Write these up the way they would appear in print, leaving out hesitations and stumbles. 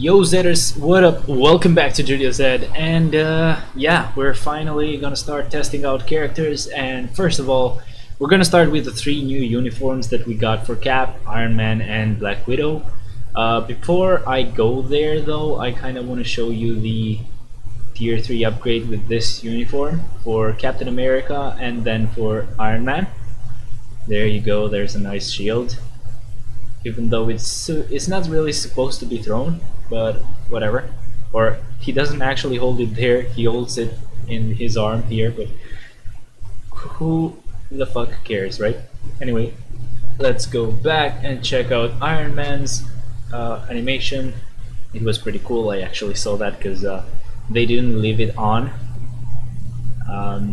Yo Zetters, what up? Welcome back to Julia Z, and yeah, we're finally gonna start testing out characters. And first of all, we're gonna start with the three new uniforms that we got for Cap, Iron Man, and Black Widow. Before I go there, though, I kind of want to show you the Tier 3 upgrade with this uniform for Captain America and then for Iron Man. There you go. There's a nice shield, even though it's not really supposed to be thrown, but whatever. Or he doesn't actually hold it there, he holds it in his arm here, but who the fuck cares, right? Anyway, let's go back and check out Iron Man's animation. It was pretty cool. I actually saw that because they didn't leave it on,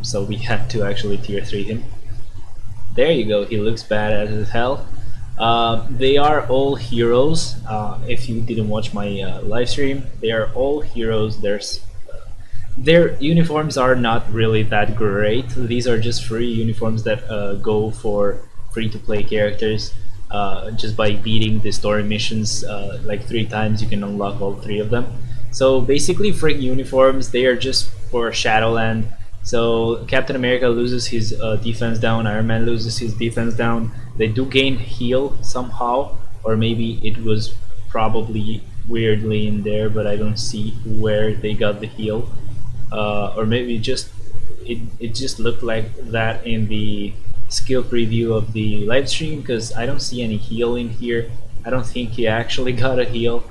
so we had to actually tier 3 him. There you go, he looks badass as hell. They are all heroes. If you didn't watch my live stream, they are all heroes. Their uniforms are not really that great. These are just free uniforms that go for free-to-play characters. Just by beating the story missions like 3 times, you can unlock all 3 of them. So basically, free uniforms. They are just for Shadowland. So Captain America loses his defense down, Iron Man loses his defense down. They do gain heal somehow, or maybe it was probably weirdly in there, but I don't see where they got the heal. Or maybe it just looked like that in the skill preview of the live stream, because I don't see any heal in here. I don't think he actually got a heal.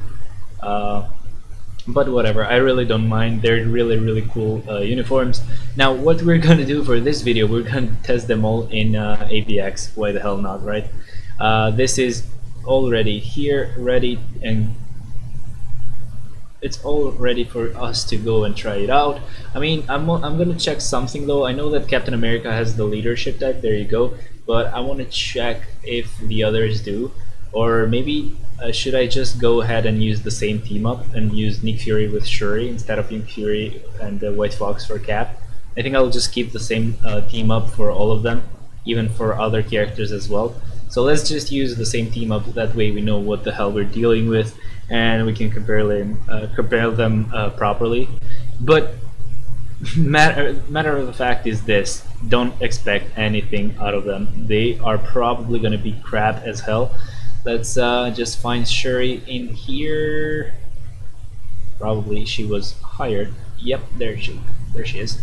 But whatever, I really don't mind. They're really cool uniforms. Now what we're gonna do for this video, we're gonna test them all in AVX. Why the hell not, right? This is already here, ready, and it's all ready for us to go and try it out. I mean, I'm gonna check something though. I know that Captain America has the leadership type, there you go, but I want to check if the others do, or maybe should I just go ahead and use the same team up and use Nick Fury with Shuri instead of Nick Fury and White Fox for Cap? I think I'll just keep the same team up for all of them, even for other characters as well. So let's just use the same team up, that way we know what the hell we're dealing with and we can compare them properly. But matter of the fact is this: don't expect anything out of them. They are probably gonna be crap as hell. Let's just find Shuri in here. Probably she was hired. Yep, there she is.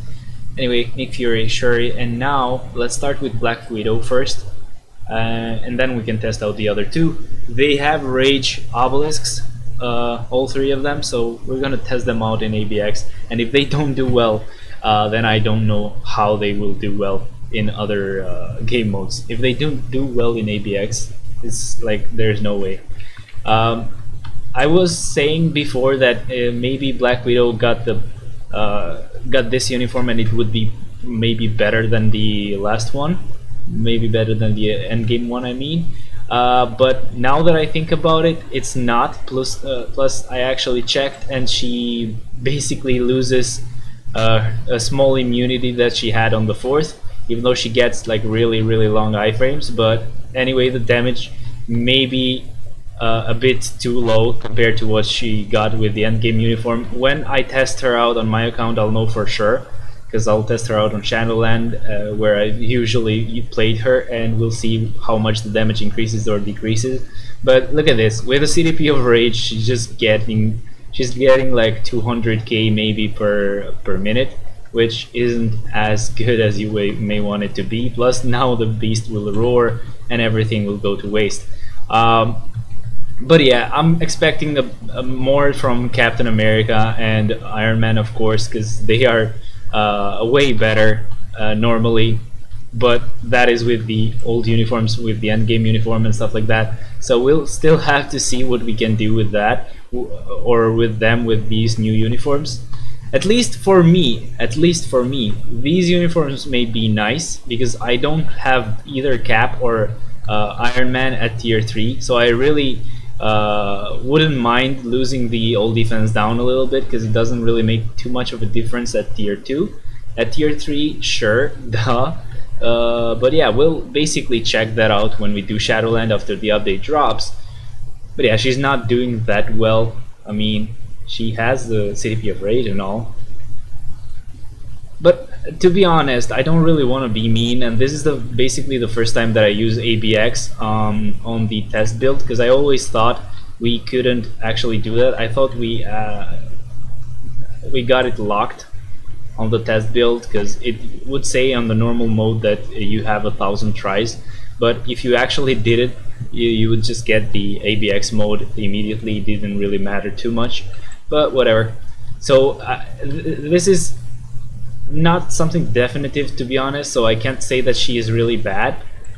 Anyway, Nick Fury, Shuri, and now let's start with Black Widow first, and then we can test out the other two. They have Rage Obelisks, all 3 of them, so we're gonna test them out in AVX. And if they don't do well, then I don't know how they will do well in other game modes. If they don't do well in AVX, it's like there's no way. I was saying before that maybe Black Widow got this uniform and it would be maybe better than the last one, maybe better than the endgame one, I mean. But now that I think about it, it's not. Plus I actually checked and she basically loses a small immunity that she had on the 4th, even though she gets like really long iframes. But anyway, the damage may be a bit too low compared to what she got with the endgame uniform. When I test her out on my account, I'll know for sure, because I'll test her out on Shadowland, where I usually played her, and we'll see how much the damage increases or decreases. But look at this, with a CDP of Rage, she's getting like 200k maybe per minute, which isn't as good as you may want it to be. Plus now the beast will roar and everything will go to waste. But yeah, I'm expecting more from Captain America and Iron Man, of course, because they are way better normally. But that is with the old uniforms, with the endgame uniform and stuff like that. So we'll still have to see what we can do with that, or with them with these new uniforms. At least for me, these uniforms may be nice because I don't have either Cap or Iron Man at tier 3, so I really wouldn't mind losing the old defense down a little bit, because it doesn't really make too much of a difference at tier 2. At tier 3, sure, duh. But yeah, we'll basically check that out when we do Shadowland after the update drops. But yeah, she's not doing that well. I mean, she has the CDP of Rage and all. But to be honest, I don't really want to be mean, and this is basically the first time that I use ABX on the test build, because I always thought we couldn't actually do that. I thought we got it locked on the test build, because it would say on the normal mode that you have 1,000 tries, but if you actually did it, you would just get the ABX mode immediately. It didn't really matter too much, but whatever. So this is not something definitive, to be honest, so I can't say that she is really bad,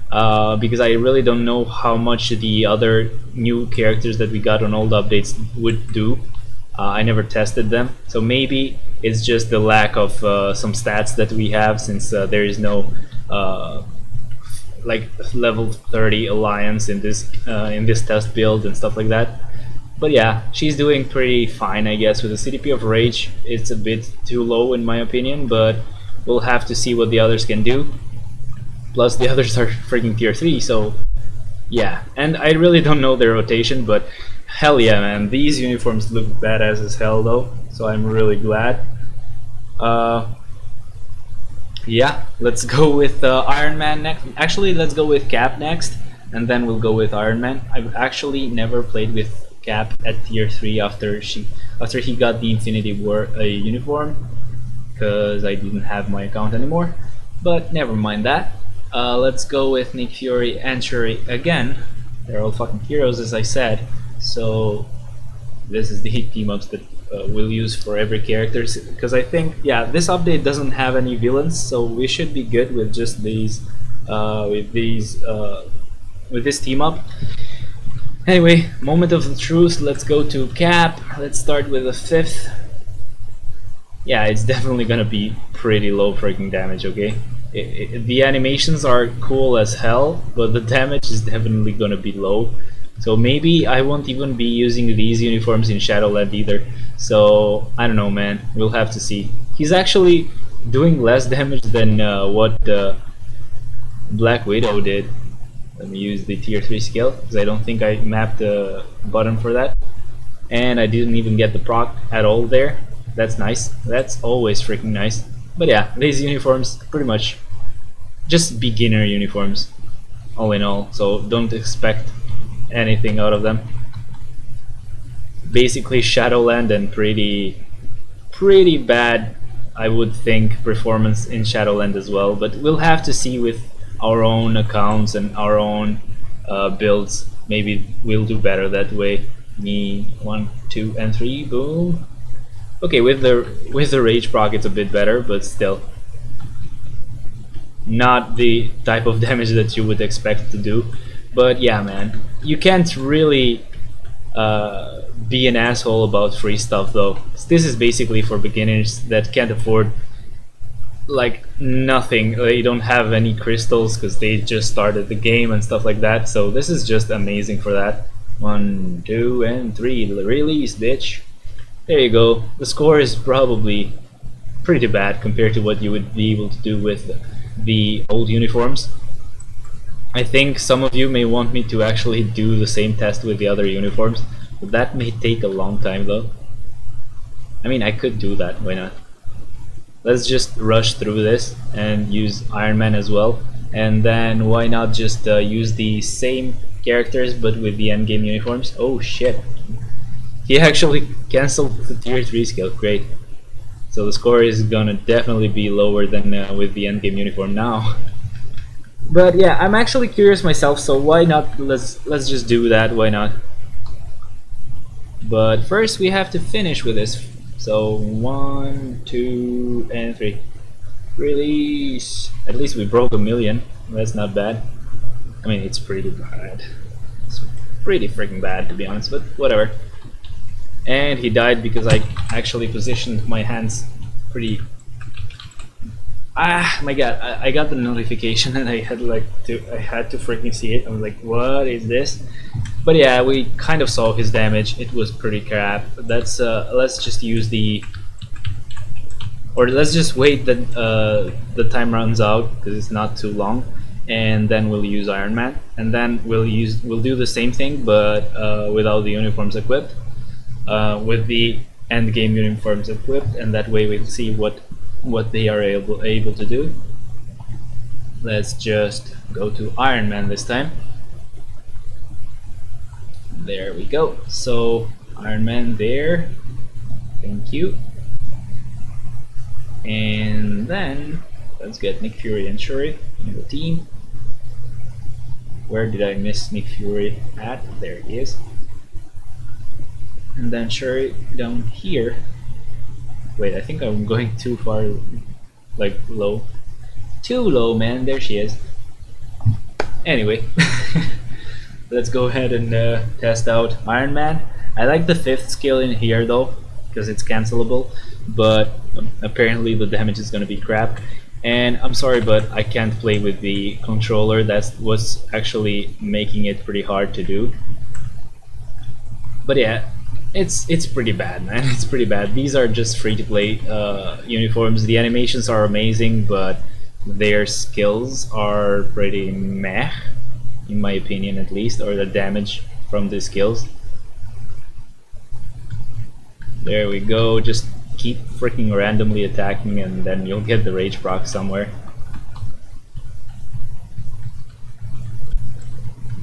because I really don't know how much the other new characters that we got on all the updates would do. I never tested them, so maybe it's just the lack of some stats that we have, since there is no like level 30 alliance in this test build and stuff like that. But yeah, she's doing pretty fine, I guess. With the CDP of Rage, it's a bit too low in my opinion, but we'll have to see what the others can do. Plus the others are freaking tier 3, so yeah. And I really don't know their rotation, but hell yeah, man, these uniforms look badass as hell though, so I'm really glad. Yeah, let's go with Iron Man next. Actually, let's go with Cap next, and then we'll go with Iron Man. I've actually never played with Cap at tier 3 after he got the Infinity War uniform, because I didn't have my account anymore, but never mind that. Let's go with Nick Fury and Shuri again. They're all fucking heroes, as I said, so this is the team ups that we'll use for every character, because I think, yeah, this update doesn't have any villains, so we should be good with just these with this team up. Anyway, moment of the truth, let's go to Cap. Let's start with the 5th. Yeah, it's definitely gonna be pretty low freaking damage, okay? The animations are cool as hell, but the damage is definitely gonna be low. So maybe I won't even be using these uniforms in Shadowland either. So, I don't know, man. We'll have to see. He's actually doing less damage than what Black Widow did. Let me use the tier 3 skill, because I don't think I mapped the button for that. And I didn't even get the proc at all there. That's nice. That's always freaking nice. But yeah, these uniforms, pretty much just beginner uniforms, all in all. So don't expect anything out of them. Basically Shadowland and pretty bad, I would think, performance in Shadowland as well. But we'll have to see with our own accounts and our own builds. Maybe we'll do better that way. 1, 2, and 3, boom. Okay, with the rage proc it's a bit better, but still not the type of damage that you would expect to do. But yeah, man, you can't really be an asshole about free stuff though. This is basically for beginners that can't afford like nothing. They don't have any crystals because they just started the game and stuff like that, so this is just amazing for that. 1, 2, and 3, release, bitch. There you go. The score is probably pretty bad compared to what you would be able to do with the old uniforms. I think some of you may want me to actually do the same test with the other uniforms, but that may take a long time though. I mean, I could do that, why not? Let's just rush through this and use Iron Man as well, and then why not just use the same characters but with the endgame uniforms. Oh shit, he actually cancelled the tier 3 skill, great. So the score is gonna definitely be lower than with the endgame uniform now. But yeah, I'm actually curious myself, so why not, let's just do that, why not? But first we have to finish with this. So 1, 2, and 3. Release. At least we broke 1,000,000. That's not bad. I mean, it's pretty bad. It's pretty freaking bad, to be honest, but whatever. And he died because I actually positioned my hands pretty... Ah, my god, I got the notification and I had to freaking see it. I was like, what is this? But yeah, we kind of saw his damage. It was pretty crap. That's let's just use the, or let's just wait that the time runs out because it's not too long, and then we'll use Iron Man, and then we'll do the same thing but without the uniforms equipped. with the end game uniforms equipped, and that way we'll see what they are able to do. Let's just go to Iron Man this time. There we go. So Iron Man there. Thank you. And then let's get Nick Fury and Shuri in the team. Where did I miss Nick Fury at? There he is. And then Shuri down here. Wait, I think I'm going too far, like low. Too low, man. There she is. Anyway, let's go ahead and test out Iron Man. I like the 5th skill in here though, because it's cancelable, but apparently the damage is gonna be crap. And I'm sorry, but I can't play with the controller. That's what's actually making it pretty hard to do. But yeah, it's pretty bad, man. It's pretty bad. These are just free-to-play uniforms. The animations are amazing, but their skills are pretty meh, in my opinion at least, or the damage from the skills. There we go. Just keep freaking randomly attacking and then you'll get the rage proc somewhere.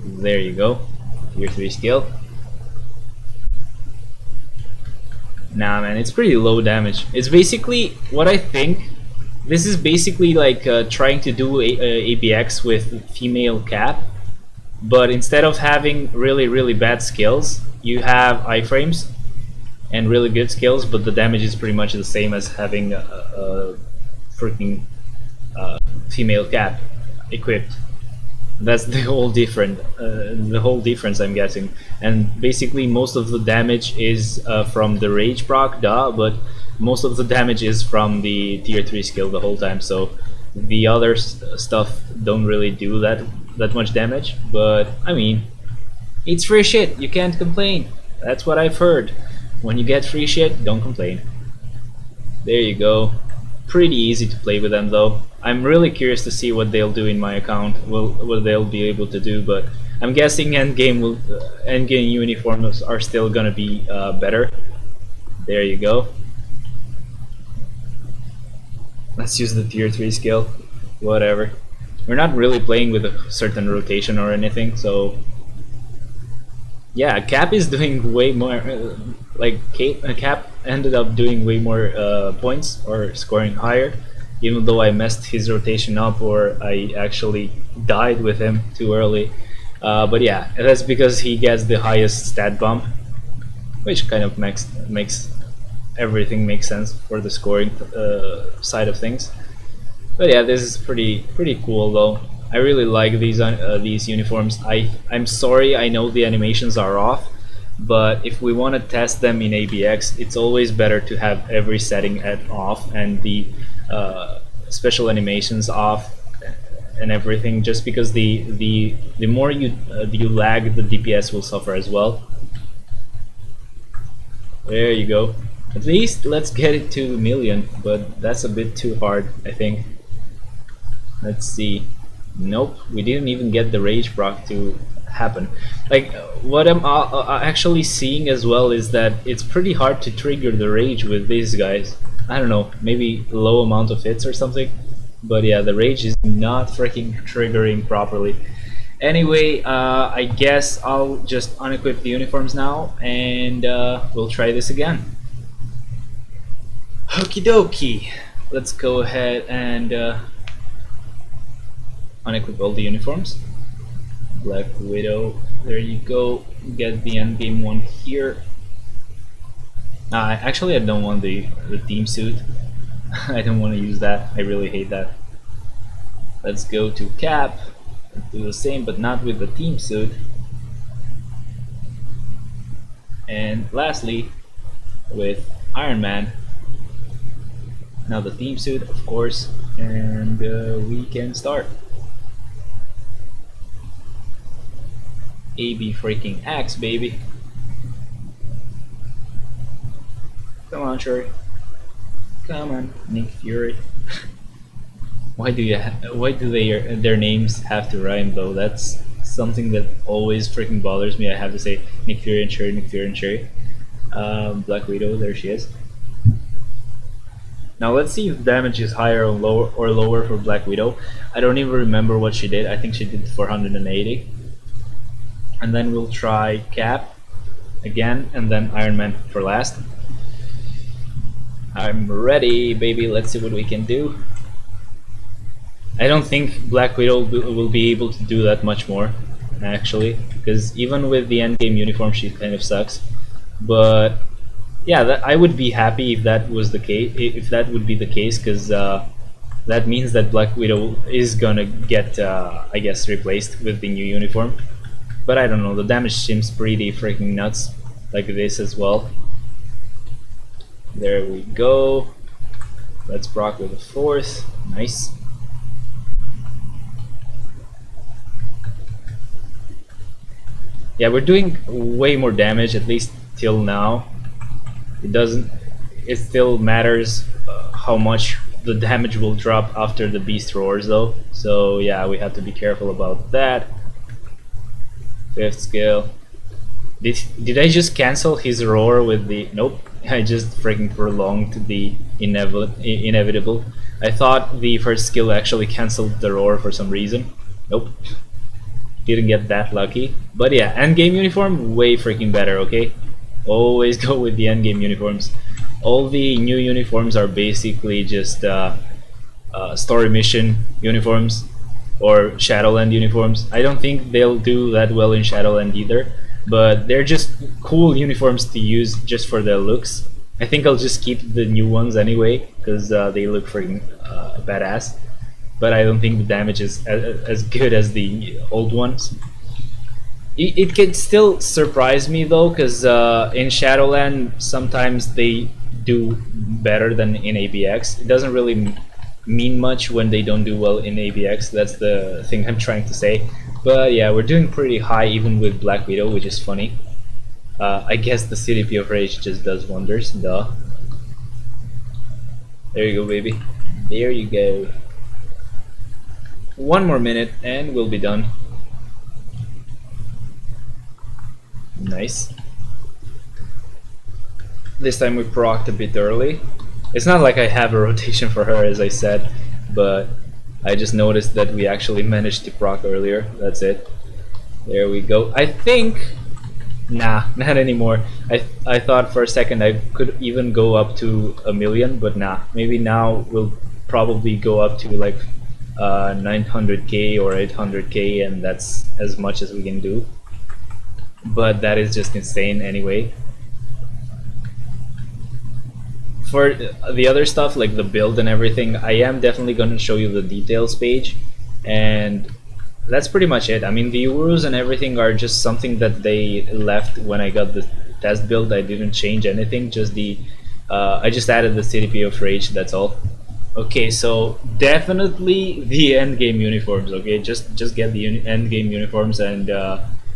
There you go. Tier 3 skill. Nah, man, it's pretty low damage. It's basically what I think. This is basically like trying to do ABX with female Cap, but instead of having really bad skills, you have iframes and really good skills, but the damage is pretty much the same as having a freaking female Cap equipped. That's the whole difference I'm guessing. And basically most of the damage is from the rage proc, but most of the damage is from the tier 3 skill the whole time, so the other stuff don't really do that much damage. But I mean, it's free shit, you can't complain. That's what I've heard. When you get free shit, don't complain. There you go. Pretty easy to play with them though. I'm really curious to see what they'll do in my account, what they'll be able to do, but I'm guessing endgame uniforms are still gonna be better. There you go. Let's use the tier 3 skill. Whatever. We're not really playing with a certain rotation or anything, so yeah, Cap is doing way more. Cap ended up doing way more points or scoring higher, even though I messed his rotation up or I actually died with him too early. But yeah, that's because he gets the highest stat bump, which kind of makes everything make sense for the scoring side of things. But yeah, this is pretty cool though. I really like these uniforms. I'm sorry, I know the animations are off, but if we want to test them in ABX, it's always better to have every setting at off and the special animations off and everything, just because the more you lag, the DPS will suffer as well. There you go. At least let's get it to a million, but that's a bit too hard, I think. Let's see. Nope, we didn't even get the rage proc to happen. Like, what I'm actually seeing as well is that it's pretty hard to trigger the rage with these guys. I don't know, maybe low amount of hits or something, but yeah, the rage is not freaking triggering properly. Anyway, I guess I'll just unequip the uniforms now and we'll try this again. Okie dokie, let's go ahead and unequip all the uniforms. Black Widow, there you go. Get the endgame one here. Actually, I don't want the team suit. I don't want to use that. I really hate that. Let's go to Cap. Do the same, but not with the team suit. And lastly, with Iron Man. Now the team suit, of course, and we can start. AB freaking X, baby. Come on, Shuri. Come on, Nick Fury. Why do their names have to rhyme though? That's something that always freaking bothers me. I have to say Nick Fury and Shuri, Nick Fury and Shuri. Black Widow, there she is. Now let's see if damage is higher or lower for Black Widow. I don't even remember what she did. I think she did 480. And then we'll try Cap again, and then Iron Man for last. I'm ready, baby. Let's see what we can do. I don't think Black Widow will be able to do that much more, actually, because even with the endgame uniform, she kind of sucks. But yeah, I would be happy if that was the case. If that would be the case, because that means that Black Widow is gonna get, I guess, replaced with the new uniform. But I don't know. The damage seems pretty freaking nuts, like this as well. There we go. Let's proc with a fourth. Nice. Yeah, we're doing way more damage, at least till now. It still matters how much the damage will drop after the beast roars though. So yeah, we have to be careful about that. Fifth skill. Did I just cancel his roar with the... Nope, I just freaking prolonged the inevitable. I thought the first skill actually canceled the roar for some reason. Nope. Didn't get that lucky. But yeah, endgame uniform, way freaking better, okay? Always go with the endgame uniforms. All the new uniforms are basically just story mission uniforms or Shadowland uniforms. I don't think they'll do that well in Shadowland either, but they're just cool uniforms to use just for their looks. I think I'll just keep the new ones anyway, because they look freaking badass. But I don't think the damage is as good as the old ones. It can still surprise me though, because in Shadowland sometimes they do better than in ABX. It doesn't really mean much when they don't do well in ABX. That's the thing I'm trying to say. But yeah, we're doing pretty high even with Black Widow, which is funny. I guess the CDP of Rage just does wonders, duh. There you go, baby. There you go. One more minute and we'll be done. Nice. This time we procced a bit early. It's not like I have a rotation for her, as I said, but I just noticed that we actually managed to proc earlier. That's it. There we go. I think... Nah, not anymore. I thought for a second I could even go up to 1,000,000, but nah. Maybe now we'll probably go up to like 900k or 800k, and that's as much as we can do. But that is just insane anyway. For the other stuff like the build and everything, I am definitely going to show you the details page, and that's pretty much it. I mean, the Urus and everything are just something that they left when I got the test build. I didn't change anything, just the I just added the CDP of Rage, that's all. Okay, so definitely the endgame uniforms, okay? Just get the endgame uniforms and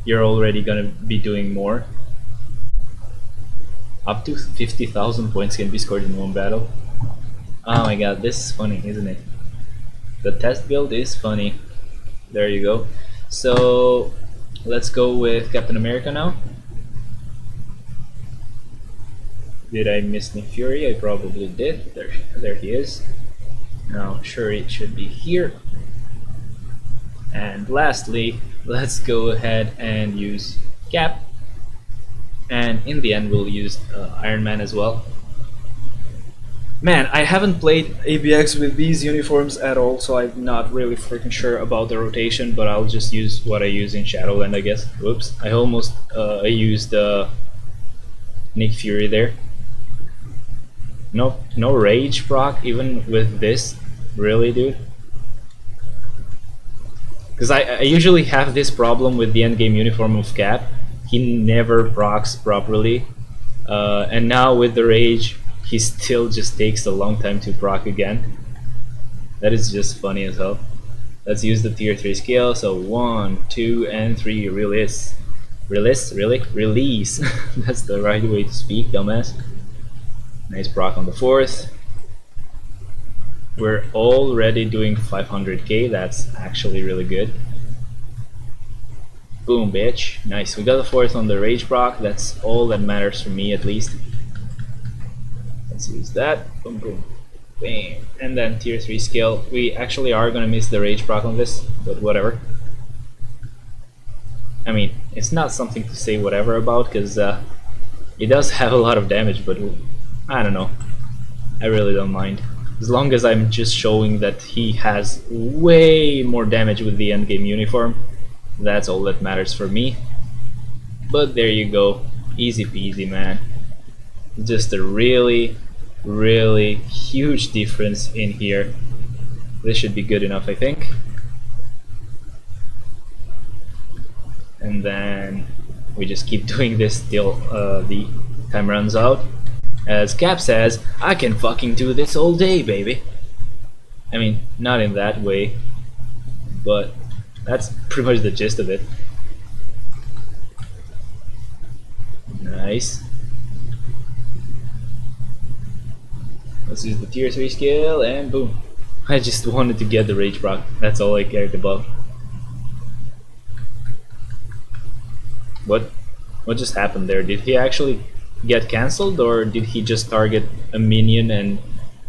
you're already gonna be doing more. Up to 50,000 points can be scored in one battle. Oh my god, this is funny, isn't it? The test build is funny. There you go. So let's go with Captain America now. Did I miss Nick Fury? I probably did. There he is. Now Shuri should be here. And lastly, let's go ahead and use Cap. And in the end we'll use Iron Man as well. Man, I haven't played ABX with these uniforms at all, so I'm not really freaking sure about the rotation, but I'll just use what I use in Shadowland, I guess. Whoops, I almost I used Nick Fury there. No rage proc even with this, really, dude? Because I usually have this problem with the endgame uniform of Cap. He never procs properly, and now with the rage, he still just takes a long time to proc again. That is just funny as hell. Let's use the tier 3 skill. So 1, 2, and 3. Release. Release? Really? Release. That's the right way to speak, dumbass. Nice proc on the 4th. We're already doing 500k. That's actually really good. Boom, bitch. Nice. We got the fourth on the Rage proc. That's all that matters for me, at least. Let's use that. Boom, boom. Bam. And then tier 3 skill. We actually are gonna miss the Rage proc on this, but whatever. I mean, it's not something to say whatever about, because it does have a lot of damage, but I don't know. I really don't mind. As long as I'm just showing that he has way more damage with the endgame uniform, that's all that matters for me. But there you go. Easy peasy, man. Just a really huge difference in here. This should be good enough, I think. And then we just keep doing this till the time runs out. As Cap says, I can fucking do this all day, baby. I mean, not in that way, but that's pretty much the gist of it. Nice. Let's use the tier 3 skill and boom. I just wanted to get the Rage proc. That's all I cared about. What just happened there? Did he actually get cancelled, or did he just target a minion and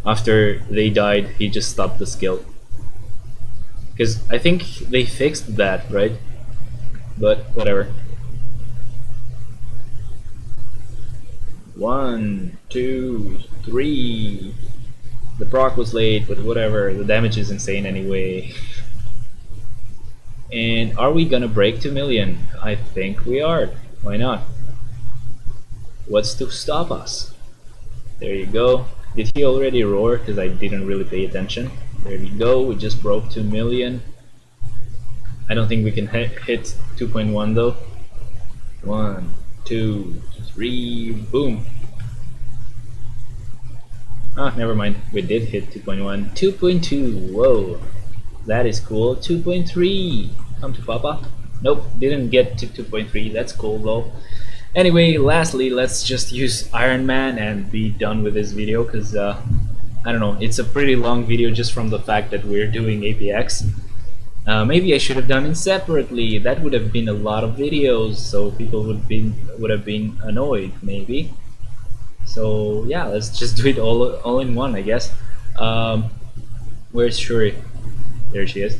after they died he just stopped the skill? Because I think they fixed that, right? But whatever. 1, 2, 3. The proc was late, but whatever. The damage is insane anyway. And are we gonna break 2 million? I think we are. Why not? What's to stop us? There you go. Did he already roar? Because I didn't really pay attention. There we go. We just broke 2 million. I don't think we can hit 2.1 though. 1, 2, 3, boom. Ah, never mind. We did hit 2.1. 2.2. Whoa. That is cool. 2.3. Come to Papa. Nope, didn't get to 2.3. That's cool though. Anyway, lastly, let's just use Iron Man and be done with this video, because I don't know, it's a pretty long video just from the fact that we're doing APX. Maybe I should have done it separately. That would have been a lot of videos, so people would have been annoyed, maybe. So yeah, let's just do it all in one, I guess. Where's Shuri? There she is.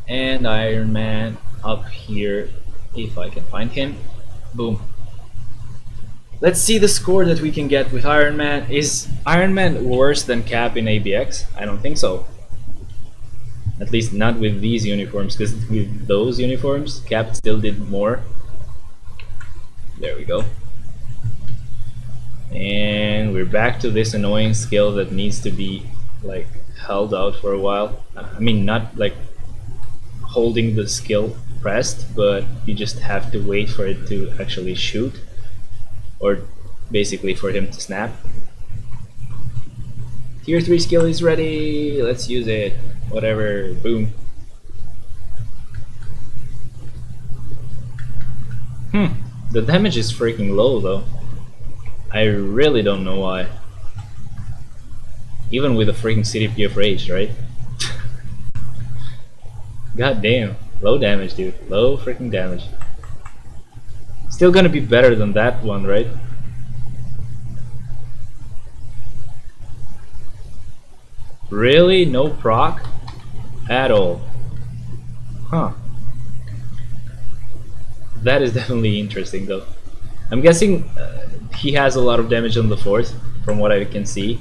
And Iron Man up here, if I can find him. Boom. Let's see the score that we can get with Iron Man. Is Iron Man worse than Cap in ABX? I don't think so. At least not with these uniforms, because with those uniforms, Cap still did more. There we go. And we're back to this annoying skill that needs to be like held out for a while. I mean, not like holding the skill pressed, but you just have to wait for it to actually shoot, or basically for him to snap. Tier 3 skill is ready. Let's use it. Whatever. Boom. The damage is freaking low though. I really don't know why. Even with a freaking CDP of Rage, right? God damn. Low damage, dude. Low freaking damage. Still gonna be better than that one, right? Really? No proc? At all. Huh. That is definitely interesting though. I'm guessing he has a lot of damage on the fourth, from what I can see.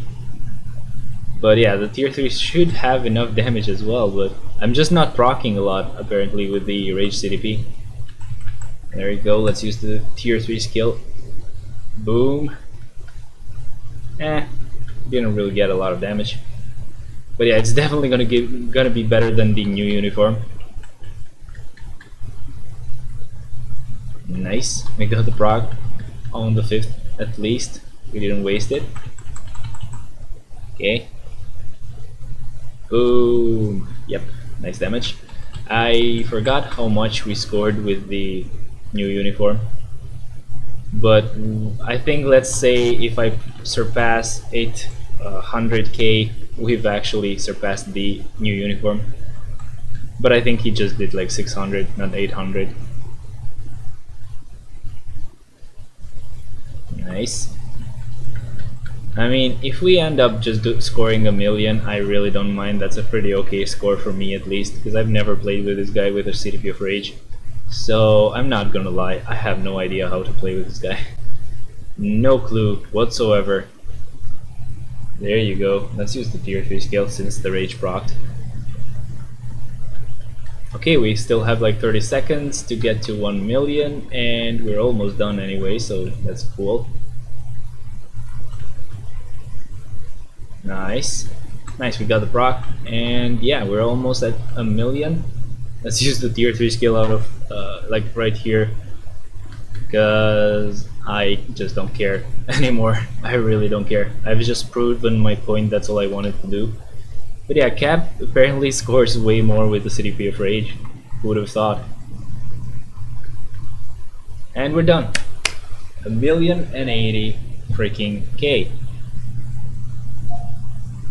But yeah, the tier 3 should have enough damage as well, but I'm just not proccing a lot apparently with the Rage CDP. There you go, let's use the tier 3 skill. Boom. Didn't really get a lot of damage. But yeah, it's definitely gonna be better than the new uniform. Nice, we got the proc on the 5th at least. We didn't waste it. Okay. Boom. Yep, nice damage. I forgot how much we scored with the new uniform, but I think, let's say, if I surpass 800k, we've actually surpassed the new uniform. But I think he just did like 600, not 800. Nice. I mean, if we end up just scoring a million, I really don't mind. That's a pretty okay score for me, at least, because I've never played with this guy with a CDP of Rage. So I'm not gonna lie, I have no idea how to play with this guy. No clue whatsoever. There you go. Let's use the tier 3 skill since the Rage procced. Okay, we still have like 30 seconds to get to 1 million, and we're almost done anyway, so that's cool. Nice. Nice, we got the proc, and yeah, we're almost at 1 million. Let's use the tier 3 skill out of, like right here, because I just don't care anymore. I really don't care. I've just proven my point, that's all I wanted to do. But yeah, Cap apparently scores way more with the CDP of Rage. Who would have thought? And we're done. 1,080,000 freaking K.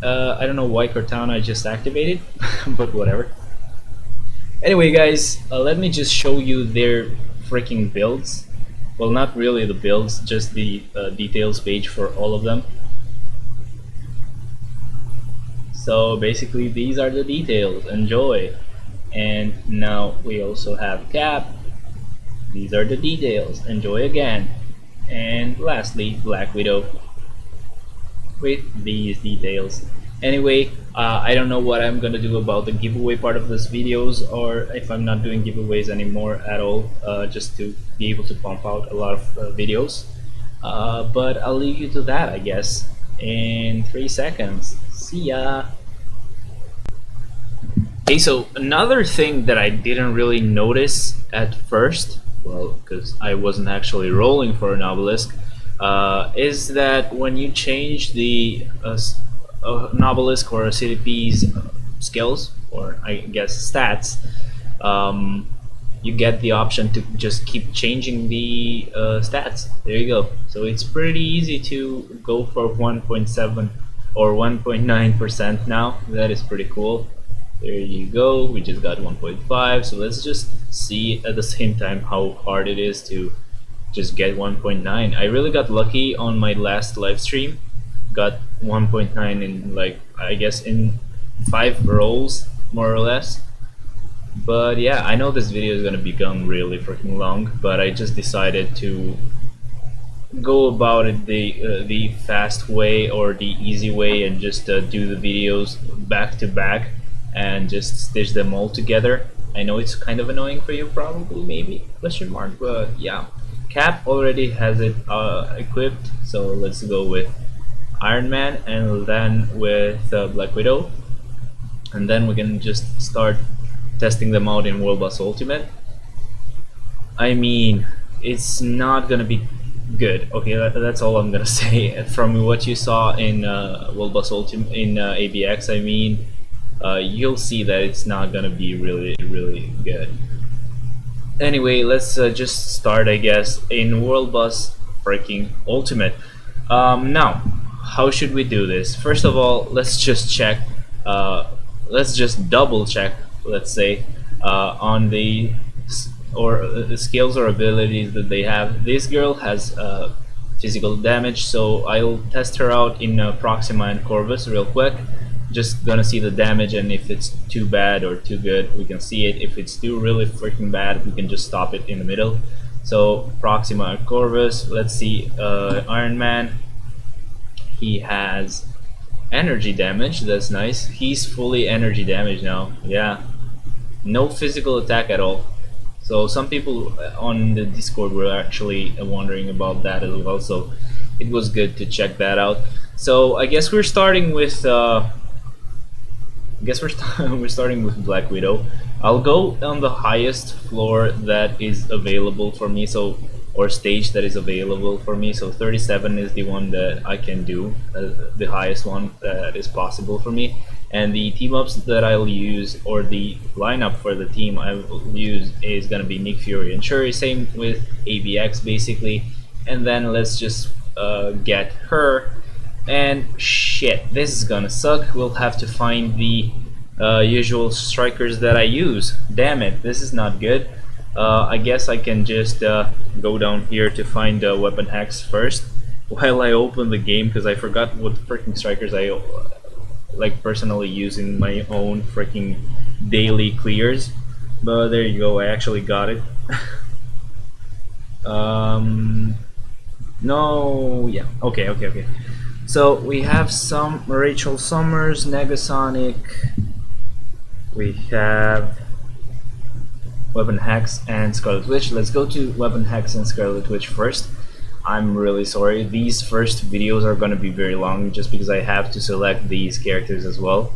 I don't know why Cortana just activated, but whatever. Anyway, guys, let me just show you their freaking builds. Well, not really the builds, just the details page for all of them. So basically, these are the details. Enjoy. And now we also have Cap. These are the details. Enjoy again. And lastly, Black Widow with these details. Anyway, I don't know what I'm gonna do about the giveaway part of this videos, or if I'm not doing giveaways anymore at all, just to be able to pump out a lot of videos. But I'll leave you to that, I guess, in 3 seconds. See ya! Okay, so another thing that I didn't really notice at first, well, because I wasn't actually rolling for an obelisk, is that when you change the an obelisk or a CDP's skills, or I guess stats, you get the option to just keep changing the stats. There you go. So it's pretty easy to go for 1.7 or 1.9% now. That is pretty cool. There you go. We just got 1.5. So let's just see at the same time how hard it is to just get 1.9. I really got lucky on my last live stream. Got 1.9 in, like, I guess in 5 rolls, more or less. But yeah, I know this video is gonna become really freaking long, but I just decided to go about it the fast way or the easy way, and just do the videos back to back and just stitch them all together. I know it's kind of annoying for you, probably, maybe, question mark, but yeah. Cap already has it equipped, so let's go with Iron Man and then with Black Widow, and then we can just start testing them out in World Boss Ultimate. I mean, it's not gonna be good. Okay, that's all I'm gonna say. From what you saw in World Boss Ultimate in ABX, I mean, you'll see that it's not gonna be really good. Anyway, let's just start, I guess, in World Boss freaking Ultimate. Now, how should we do this? First of all, let's just check. Let's just double check, let's say, on the skills or abilities that they have. This girl has physical damage, so I'll test her out in Proxima and Corvus real quick. Just gonna see the damage, and if it's too bad or too good, we can see it. If it's too really freaking bad, we can just stop it in the middle. So Proxima and Corvus. Let's see, Iron Man. He has energy damage. That's nice. He's fully energy damage now. Yeah, no physical attack at all. So some people on the Discord were actually wondering about that as well, so it was good to check that out. So I guess we're starting with we're starting with Black Widow. I'll go on the highest floor that is available for me, so, or stage that is available for me. So 37 is the one that I can do, the highest one that is possible for me. And the team ups that I'll use, or the lineup for the team I will use, is gonna be Nick Fury and Shuri. Same with ABX basically. And then let's just get her. And shit, this is gonna suck. We'll have to find the usual strikers that I use. Damn it, this is not good. I guess I can just go down here to find weapon hacks first. while I open the game because I forgot what freaking strikers I like personally use in my own freaking daily clears. But there you go, I actually got it. No, yeah, okay. So we have some Rachel Summers, Negasonic. We have Weapon Hex and Scarlet Witch. Let's go to Weapon Hex and Scarlet Witch first. I'm really sorry. These first videos are going to be very long just because I have to select these characters as well.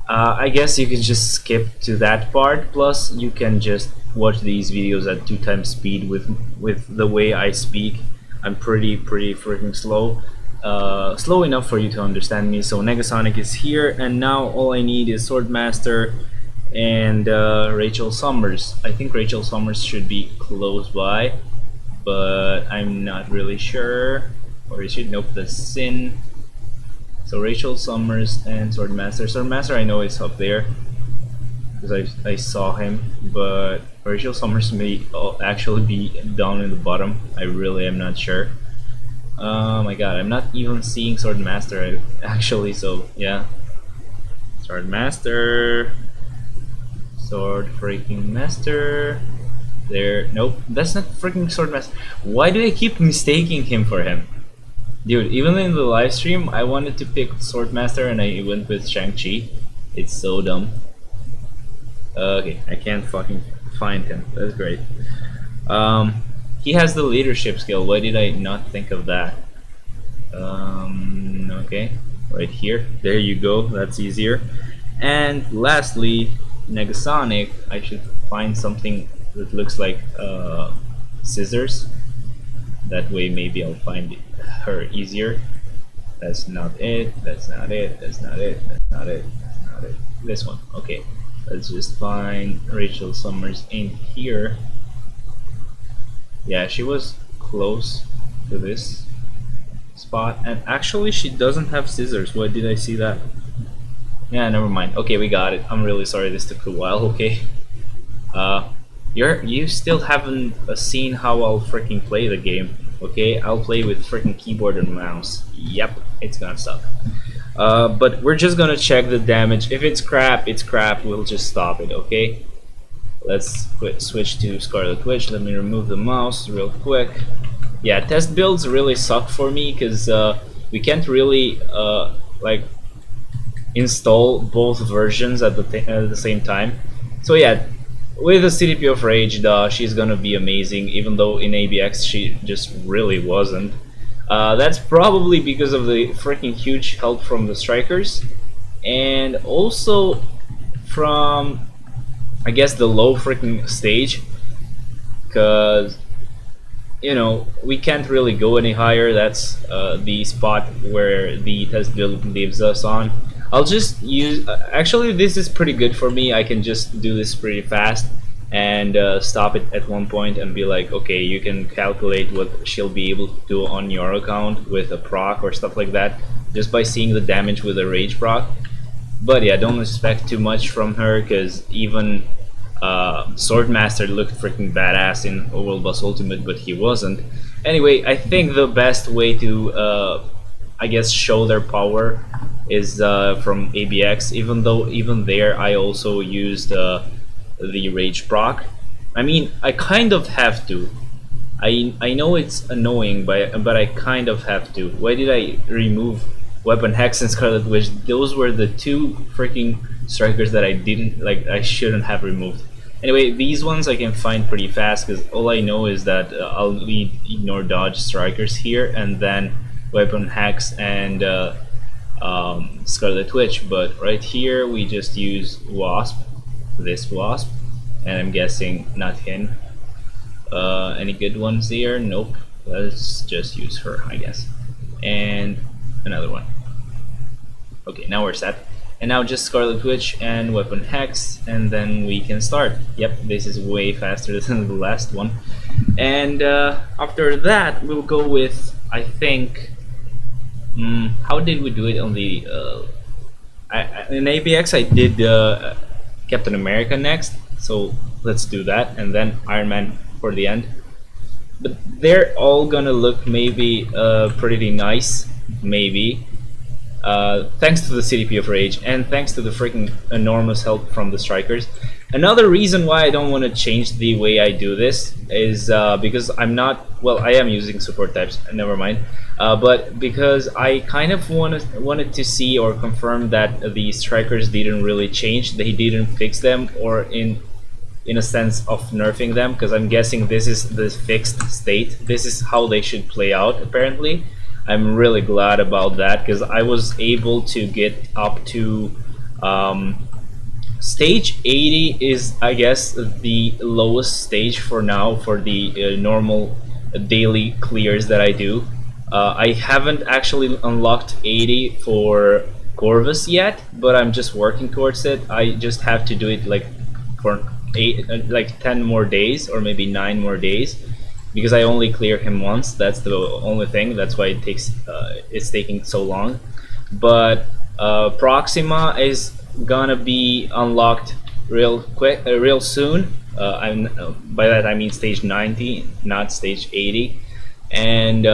I guess you can just skip to that part. Plus, you can just watch these videos at 2x speed with the way I speak. I'm pretty freaking slow. Slow enough for you to understand me. So Negasonic is here, and now all I need is Swordmaster and Rachel Summers. I think Rachel Summers should be close by, but I'm not really sure. Or is it? Nope, that's Sin. So Rachel Summers and Swordmaster. Swordmaster I know is up there because I saw him, but Rachel Summers may actually be down in the bottom. I really am not sure. Oh my god, I'm not even seeing Swordmaster actually, so yeah. Swordmaster. Sword freaking Master. There. Nope, that's not freaking Swordmaster. Why do I keep mistaking him for him? Dude, even in the live stream, I wanted to pick Swordmaster and I went with Shang-Chi. It's so dumb. Okay, I can't fucking find him. That's great. He has the leadership skill. Why did I not think of that? Okay, right here. There you go. That's easier. And lastly, Negasonic. I should find something that looks like scissors. That way maybe I'll find her easier. That's not it. That's not it. That's not it. That's not it. That's not it. This one. Okay. Let's just find Rachel Summers in here. Yeah, she was close to this spot, and actually she doesn't have scissors. Why did I see that? Yeah, never mind. Okay, we got it. I'm really sorry this took a while. Okay. You still haven't seen how I'll freaking play the game. Okay, I'll play with freaking keyboard and mouse. Yep, it's gonna suck. But we're just gonna check the damage. If it's crap, it's crap. We'll just stop it. Okay. Let's switch to Scarlet Witch. Let me remove the mouse real quick. Yeah, test builds really suck for me because we can't really like install both versions at the same time. So yeah, with the CDP of Rage, she's gonna be amazing. Even though in ABX she just really wasn't. That's probably because of the freaking huge help from the strikers, and also from, I guess, the low freaking stage, because you know we can't really go any higher. That's the spot where the test build leaves us on. I'll just use actually this is pretty good for me. I can just do this pretty fast and stop it at one point and be like, okay, you can calculate what she'll be able to do on your account with a proc or stuff like that just by seeing the damage with a rage proc. But yeah, don't expect too much from her because even Swordmaster looked freaking badass in Overworld Boss Ultimate, but he wasn't. Anyway, I think the best way to I guess show their power is from ABX, even though even there I also used the rage proc. I mean, I kind of have to. I know it's annoying, but I kind of have to. Why did I remove Weapon Hex and Scarlet Witch? Those were the two freaking strikers that I didn't like. I shouldn't have removed. Anyway, these ones I can find pretty fast because all I know is that I'll need ignore dodge strikers here and then Weapon Hex and Scarlet Witch. But right here we just use Wasp, this Wasp, and I'm guessing not him. Any good ones here? Nope. Let's just use her, I guess. And another one. Okay, now we're set. And now just Scarlet Witch and Weapon Hex, and then we can start. Yep, this is way faster than the last one. And after that, we'll go with, I think, how did we do it on the... in ABX I did Captain America next, so let's do that, and then Iron Man for the end. but they're all gonna look maybe pretty nice, maybe. Thanks to the CDP of Rage and thanks to the freaking enormous help from the strikers. Another reason why I don't want to change the way I do this is because I'm not, well, I am using support types, never mind, but because I kind of wanted to see or confirm that the strikers didn't really change, they didn't fix them, or in a sense of nerfing them, because I'm guessing this is the fixed state, this is how they should play out apparently. I'm really glad about that because I was able to get up to stage 80 is, I guess, the lowest stage for now for the normal daily clears that I do. I haven't actually unlocked 80 for Corvus yet, but I'm just working towards it. I just have to do it like for 10 more days or maybe 9 more days, because I only clear him once. That's the only thing. That's why it's taking so long. But Proxima is gonna be unlocked real quick, real soon. By that I mean stage 90, not stage 80. And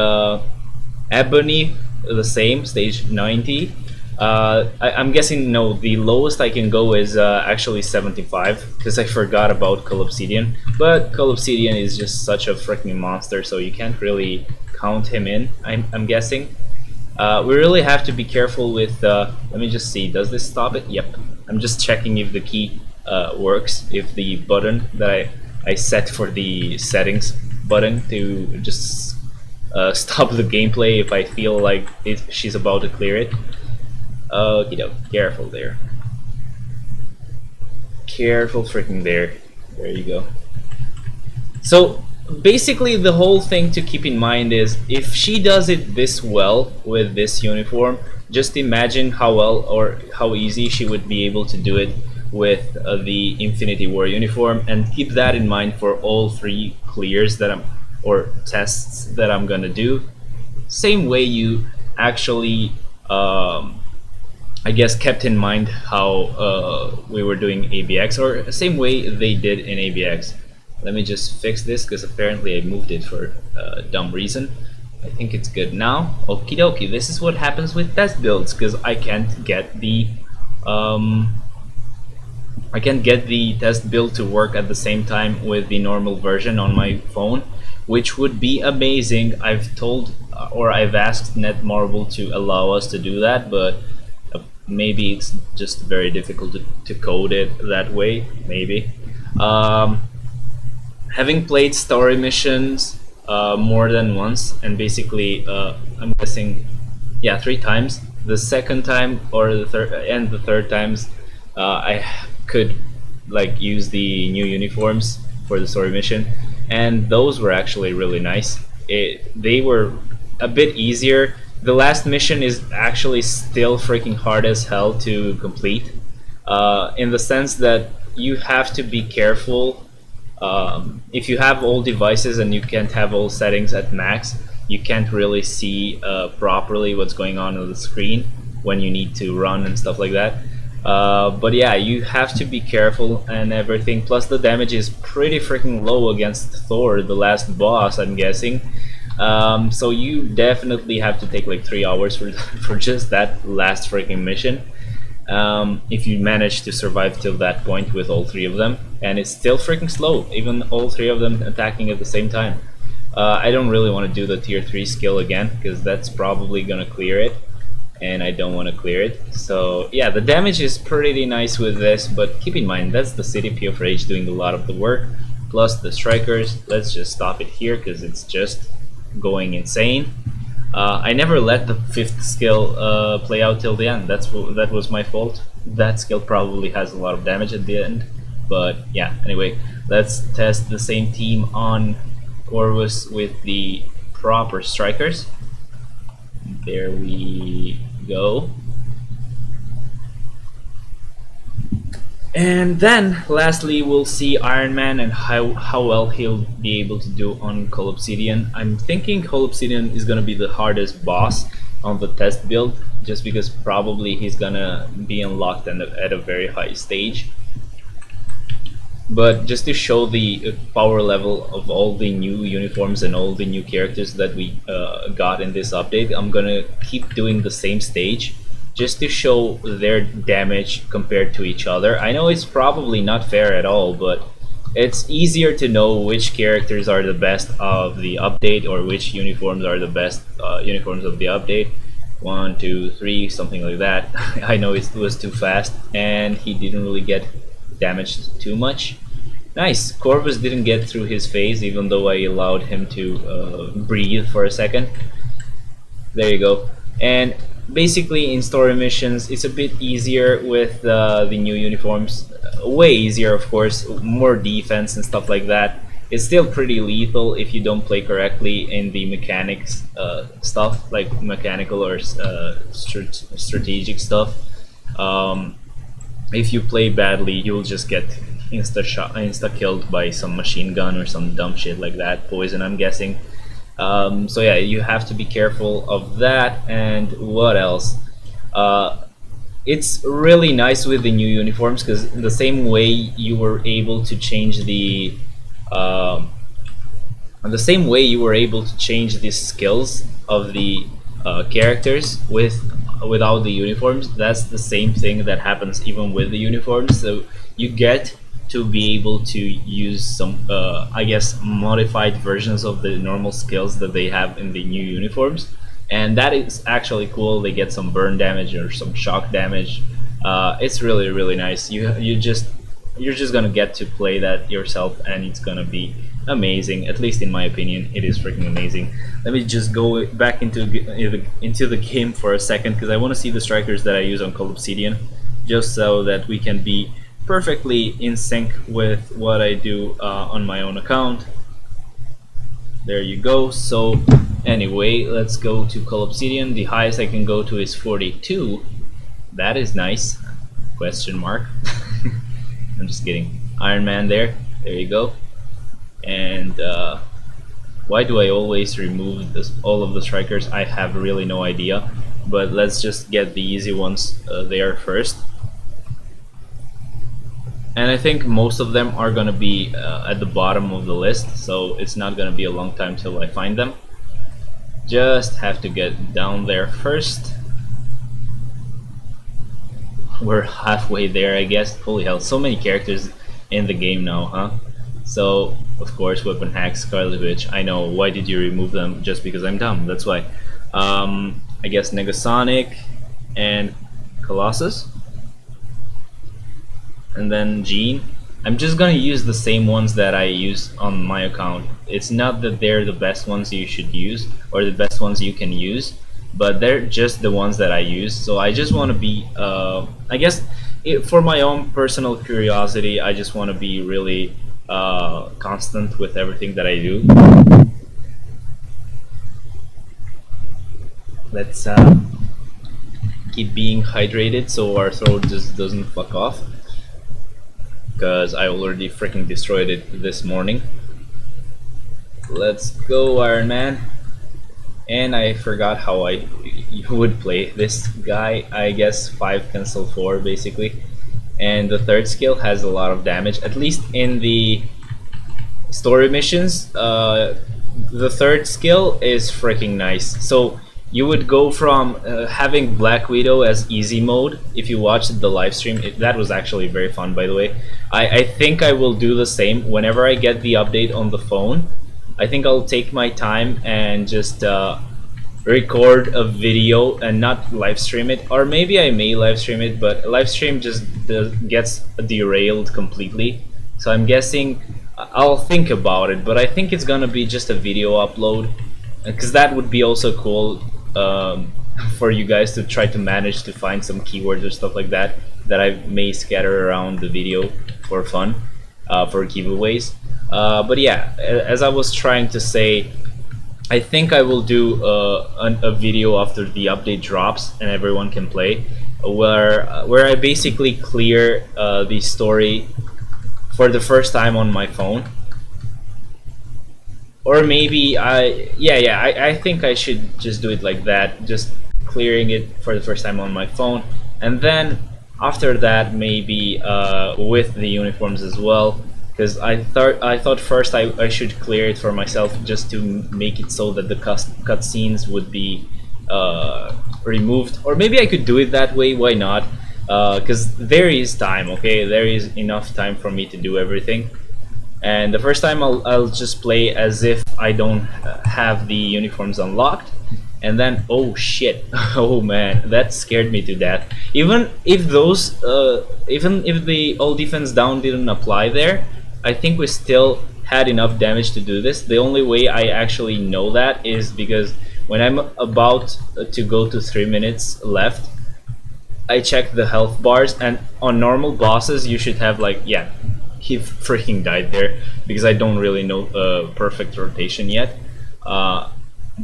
Ebony, the same, stage 90. I'm guessing no, the lowest I can go is actually 75, because I forgot about Collapsidian. But Collapsidian is just such a freaking monster, so you can't really count him in, I'm guessing. We really have to be careful with, let me just see, does this stop it? Yep. I'm just checking if the key works, if the button that I set for the settings button to just stop the gameplay if I feel like she's about to clear it. Okie doke, careful there. Careful freaking there. There you go. So basically the whole thing to keep in mind is if she does it this well with this uniform, just imagine how well or how easy she would be able to do it with the Infinity War uniform, and keep that in mind for all 3 clears that or tests that I'm gonna do. Same way you actually I guess kept in mind how we were doing ABX, or same way they did in ABX. Let me just fix this because apparently I moved it for a dumb reason. I think it's good now. Okie dokie, this is what happens with test builds, because I can't get the test build to work at the same time with the normal version on my phone, which would be amazing. I've told or I've asked Netmarble to allow us to do that, but maybe it's just very difficult to code it that way, maybe. Having played story missions more than once, and basically I'm guessing, yeah, 3 times. The second time or the third times I could like use the new uniforms for the story mission, and those were actually really nice. They were a bit easier. The last mission is actually still freaking hard as hell to complete, in the sense that you have to be careful. If you have all devices and you can't have all settings at max, you can't really see properly what's going on the screen when you need to run and stuff like that. But yeah, you have to be careful and everything. Plus the damage is pretty freaking low against Thor, the last boss, I'm guessing. So you definitely have to take like 3 hours for just that last freaking mission, if you manage to survive till that point with all 3 of them. And it's still freaking slow, even all 3 of them attacking at the same time. I don't really want to do the tier 3 skill again, because that's probably gonna clear it, and I don't want to clear it. So yeah, the damage is pretty nice with this, but keep in mind that's the CDP of Rage doing a lot of the work, plus the strikers. Let's just stop it here because it's just going insane. I never let the 5th skill play out till the end. That was my fault. That skill probably has a lot of damage at the end, but yeah, anyway, let's test the same team on Corvus with the proper strikers. There we go. And then lastly we'll see Iron Man and how well he'll be able to do on Collapsidian. I'm thinking Collapsidian is gonna be the hardest boss on the test build, just because probably he's gonna be unlocked at a very high stage. But just to show the power level of all the new uniforms and all the new characters that we got in this update, I'm gonna keep doing the same stage just to show their damage compared to each other. I know it's probably not fair at all, but it's easier to know which characters are the best of the update or which uniforms are the best uniforms of the update. 1, 2, 3, something like that. I know it was too fast, and he didn't really get damaged too much. Nice. Corvus didn't get through his phase, even though I allowed him to breathe for a second. There you go. And basically in story missions, it's a bit easier with the new uniforms. Way easier, of course. More defense and stuff like that. It's still pretty lethal if you don't play correctly in the mechanics stuff, like mechanical or strategic stuff. If you play badly, you'll just get insta killed by some machine gun or some dumb shit like that. Poison, I'm guessing. So yeah, you have to be careful of that. And what else? It's really nice with the new uniforms because in the same way you were able to change the skills of the characters without the uniforms. That's the same thing that happens even with the uniforms. So you get to be able to use some, I guess, modified versions of the normal skills that they have in the new uniforms, and that is actually cool. They get some burn damage or some shock damage. It's really nice. You're just gonna get to play that yourself, and it's gonna be amazing. At least in my opinion, it is freaking amazing. Let me just go back into the game for a second because I want to see the strikers that I use on Call Obsidian, just so that we can be perfectly in sync with what I do on my own account. There you go. So anyway, let's go to Call Obsidian. The highest I can go to is 42. That is nice. Question mark. I'm just kidding. Iron Man there. There you go. And why do I always remove all of the strikers? I have really no idea. But let's just get the easy ones there first. And I think most of them are gonna be at the bottom of the list, so it's not gonna be a long time till I find them. Just have to get down there first. We're halfway there, I guess. Holy hell, so many characters in the game now, huh? So, of course, Weapon Hack, Scarlet Witch. I know, why did you remove them? Just because I'm dumb, that's why. I guess Negasonic and Colossus. And then Jean. I'm just gonna use the same ones that I use on my account. It's not that they're the best ones you should use or the best ones you can use, but they're just the ones that I use. So I just want to be, I guess, for my own personal curiosity, I just want to be really constant with everything that I do. Let's keep being hydrated so our throat just doesn't fuck off, because I already freaking destroyed it this morning. Let's go, Iron Man. And I forgot how you would play this guy. I guess 5 cancel 4 basically. And the third skill has a lot of damage, at least in the story missions. The third skill is freaking nice. So you would go from having Black Widow as easy mode. If you watched the live stream, that was actually very fun, by the way. I think I will do the same whenever I get the update on the phone. I think I'll take my time and just record a video and not live stream it, or maybe I may live stream it, but live stream just gets derailed completely. So I'm guessing I'll think about it, but I think it's gonna be just a video upload, because that would be also cool for you guys to try to manage to find some keywords or stuff like that I may scatter around the video for fun, for giveaways. But yeah, as I was trying to say, I think I will do a video after the update drops and everyone can play, where I basically clear the story for the first time on my phone. Or maybe I think I should just do it like that, just clearing it for the first time on my phone, and then after that maybe with the uniforms as well, because I thought first I should clear it for myself just to make it so that the cutscenes would be removed, or maybe I could do it that way. Why not? Because there is time, okay? There is enough time for me to do everything. And the first time I'll just play as if I don't have the uniforms unlocked, and then oh shit, oh man, that scared me to death. Even if the all defense down didn't apply there, I think we still had enough damage to do this. The only way I actually know that is because when I'm about to go to 3 minutes left, I check the health bars, and on normal bosses you should have like, yeah, he freaking died there because I don't really know perfect rotation yet.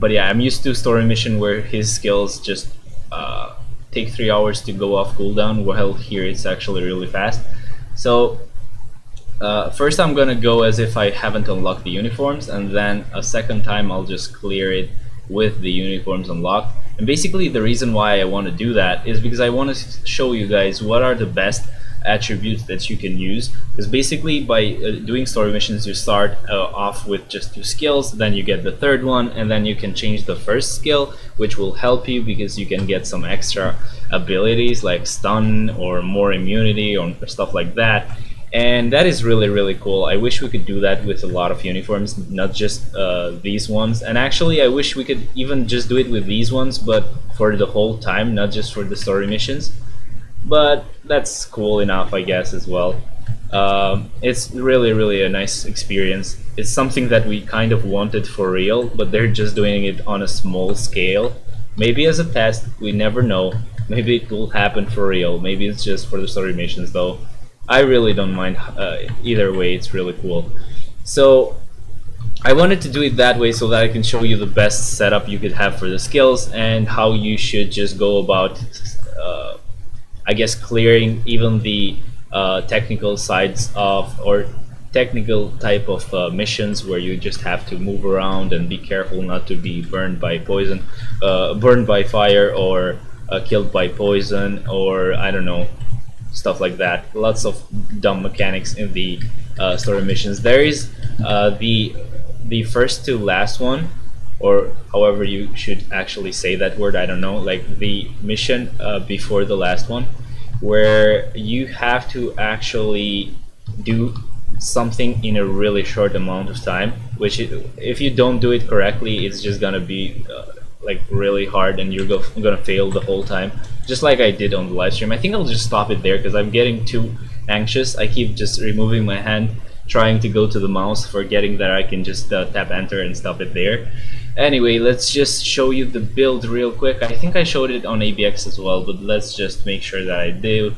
But yeah, I'm used to story mission where his skills just take 3 hours to go off cooldown, while here it's actually really fast. So first I'm gonna go as if I haven't unlocked the uniforms, and then a second time I'll just clear it with the uniforms unlocked. And basically the reason why I want to do that is because I want to show you guys what are the best attributes that you can use, because basically by doing story missions you start off with just 2 skills, then you get the third one, and then you can change the first skill, which will help you because you can get some extra abilities like stun or more immunity or stuff like that. And that is really cool. I wish we could do that with a lot of uniforms, not just these ones. And actually I wish we could even just do it with these ones, but for the whole time, not just for the story missions. But that's cool enough, I guess, as well. It's really a nice experience. It's something that we kind of wanted for real, but they're just doing it on a small scale. Maybe as a test, we never know. Maybe it will happen for real. Maybe it's just for the story missions though. I really don't mind either way, it's really cool. So I wanted to do it that way so that I can show you the best setup you could have for the skills and how you should just go about I guess clearing even the technical sides of, or technical type of missions where you just have to move around and be careful not to be burned by poison, burned by fire, or killed by poison, or I don't know, stuff like that. Lots of dumb mechanics in the story missions. There is the first to last one, or however you should actually say that word, I don't know, like the mission before the last one, where you have to actually do something in a really short amount of time, which if you don't do it correctly, it's just gonna be like really hard, and you're gonna fail the whole time, just like I did on the live stream. I think I'll just stop it there because I'm getting too anxious. I keep just removing my hand, trying to go to the mouse, forgetting that I can just tap enter and stop it there. Anyway, let's just show you the build real quick. I think I showed it on ABX as well, but let's just make sure that I do.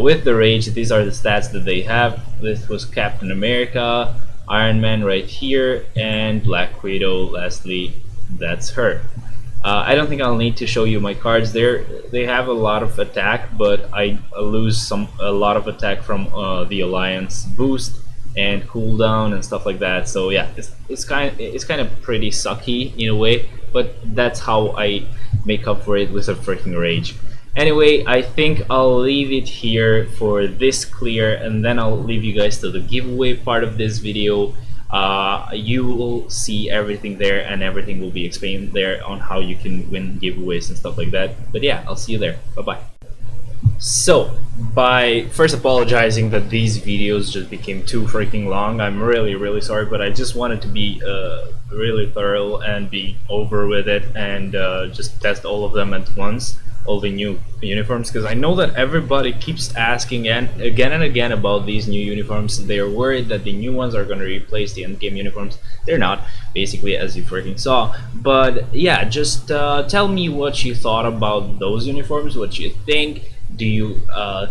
With the Rage, these are the stats that they have. This was Captain America, Iron Man right here, and Black Widow lastly. That's her. I don't think I'll need to show you my cards there. They have a lot of attack, but I lose a lot of attack from the Alliance boost and cooldown and stuff like that. So yeah, it's kind of pretty sucky in a way, but that's how I make up for it with a freaking Rage. Anyway, I think I'll leave it here for this clear, and then I'll leave you guys to the giveaway part of this video. You will see everything there, and everything will be explained there on how you can win giveaways and stuff like that. But yeah, I'll see you there. Bye bye. So, by first apologizing that these videos just became too freaking long, I'm really sorry, but I just wanted to be really thorough and be over with it, and just test all of them at once, all the new uniforms, because I know that everybody keeps asking again and again about these new uniforms. They're worried that the new ones are going to replace the endgame uniforms. They're not, basically, as you freaking saw. But yeah, just tell me what you thought about those uniforms, what you think. Do you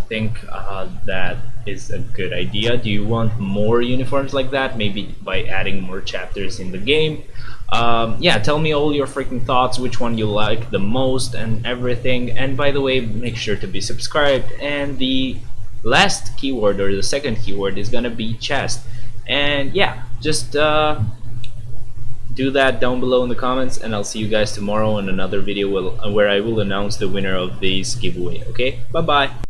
think that is a good idea? Do you want more uniforms like that, maybe by adding more chapters in the game? Yeah, tell me all your freaking thoughts, which one you like the most and everything. And by the way, make sure to be subscribed. And the last keyword, or the second keyword, is gonna be chest. And yeah, just do that down below in the comments, and I'll see you guys tomorrow in another video where I will announce the winner of this giveaway. Okay, bye bye.